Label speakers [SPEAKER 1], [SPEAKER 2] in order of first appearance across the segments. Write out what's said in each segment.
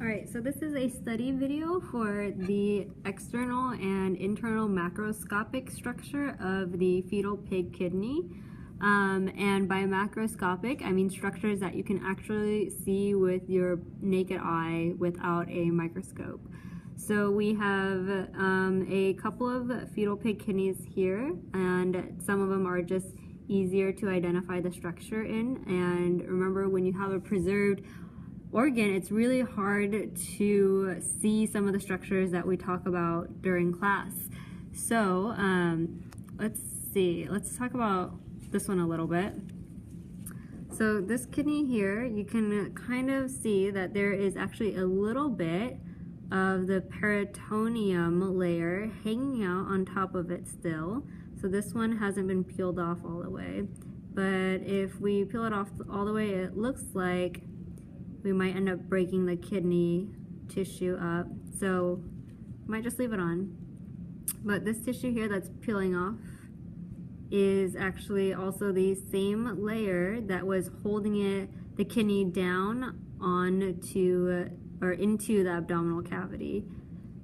[SPEAKER 1] Alright, so this is a study video for the external and internal macroscopic structure of the fetal pig kidney. And by macroscopic, I mean structures that you can actually see with your naked eye without a microscope. So we have a couple of fetal pig kidneys here, and some of them are just easier to identify the structure in. And remember, when you have a preserved organ, it's really hard to see some of the structures that we talk about during class. So let's talk about this one a little bit. So this kidney here, you can kind of see that there is actually a little bit of the peritoneum layer hanging out on top of it still. So this one hasn't been peeled off all the way, but if we peel it off all the way, it looks like we might end up breaking the kidney tissue up, so might just leave it on. But this tissue here that's peeling off is actually also the same layer that was holding the kidney down onto or into the abdominal cavity.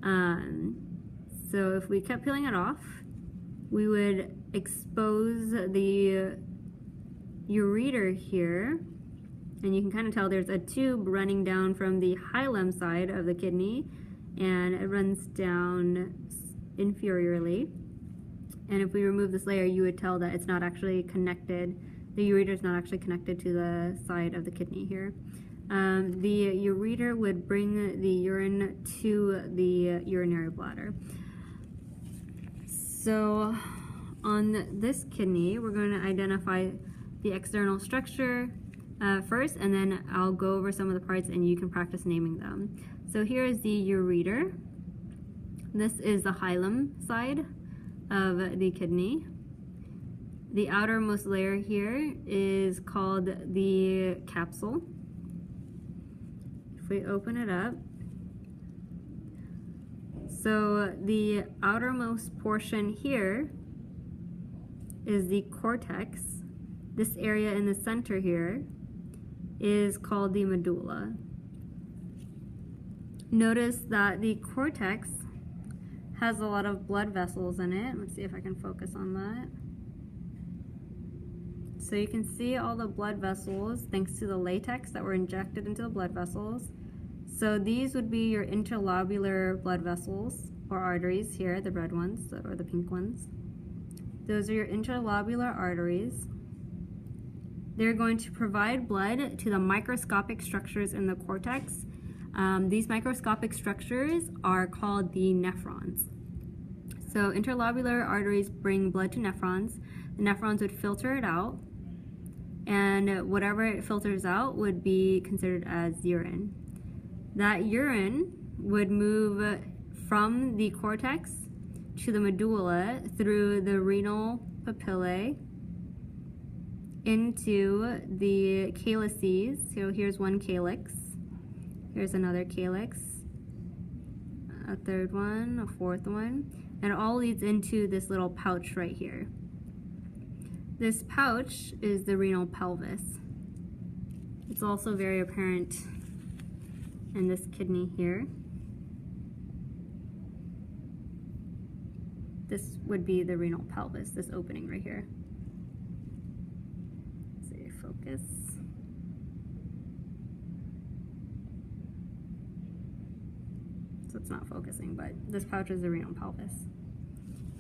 [SPEAKER 1] So if we kept peeling it off, we would expose the ureter here. And you can kind of tell there's a tube running down from the hilum side of the kidney, and it runs down inferiorly. And if we remove this layer, you would tell that it's not actually connected. The ureter is not actually connected to the side of the kidney here. The ureter would bring the urine to the urinary bladder. So on this kidney, we're going to identify the external structure first, and then I'll go over some of the parts and you can practice naming them. So here is the ureter. This is the hilum side of the kidney. The outermost layer here is called the capsule. If we open it up, so the outermost portion here is the cortex. This area in the center here is called the medulla. Notice that the cortex has a lot of blood vessels in it. Let's see if I can focus on that. So you can see all the blood vessels thanks to the latex that were injected into the blood vessels. So these would be your interlobular blood vessels or arteries here, the red ones or the pink ones. Those are your interlobular arteries. They're going to provide blood to the microscopic structures in the cortex. These microscopic structures are called the nephrons. So interlobular arteries bring blood to nephrons. The nephrons would filter it out, and whatever it filters out would be considered as urine. That urine would move from the cortex to the medulla through the renal papillae into the calyces. So here's one calyx, here's another calyx, a third one, a fourth one, and it all leads into this little pouch right here. This pouch is the renal pelvis. It's also very apparent in this kidney here. This would be the renal pelvis, this opening right here. Focus. So it's not focusing, but this pouch is the renal pelvis.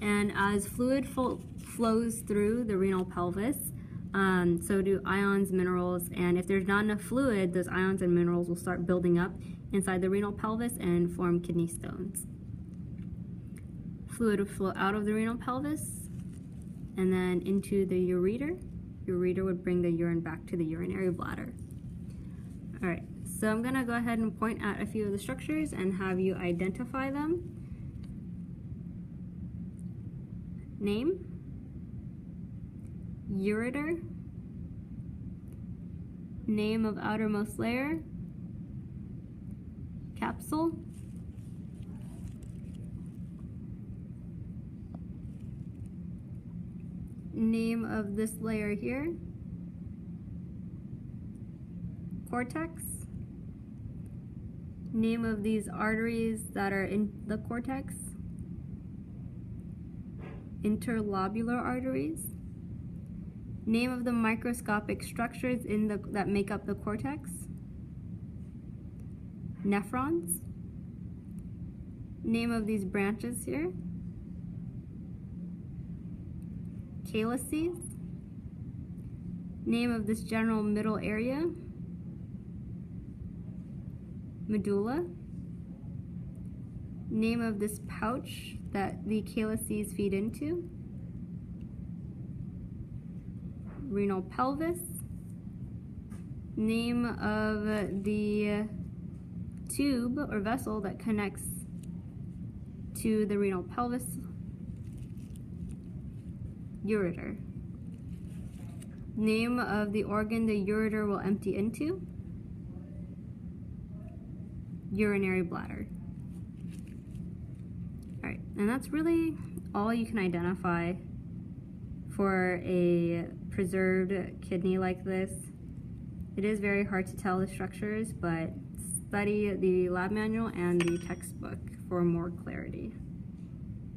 [SPEAKER 1] And as fluid flows through the renal pelvis, so do ions, minerals, and if there's not enough fluid, those ions and minerals will start building up inside the renal pelvis and form kidney stones. Fluid would flow out of the renal pelvis and then into the ureter. Ureter would bring the urine back to the urinary bladder. All right, so I'm gonna go ahead and point at a few of the structures and have you identify them. Name, ureter, name of outermost layer, capsule, name of this layer here, cortex, Name of these arteries that are in the cortex. Interlobular arteries. Name of the microscopic structures that make up the cortex. Nephrons. Name of these branches here. Calyces. Name of this general middle area. Medulla. Name of this pouch that the calyces feed into. Renal pelvis. Name of the tube or vessel that connects to the renal pelvis. Ureter. Name of the organ the ureter will empty into. Urinary bladder. Alright, and that's really all you can identify for a preserved kidney like this. It is very hard to tell the structures, but study the lab manual and the textbook for more clarity.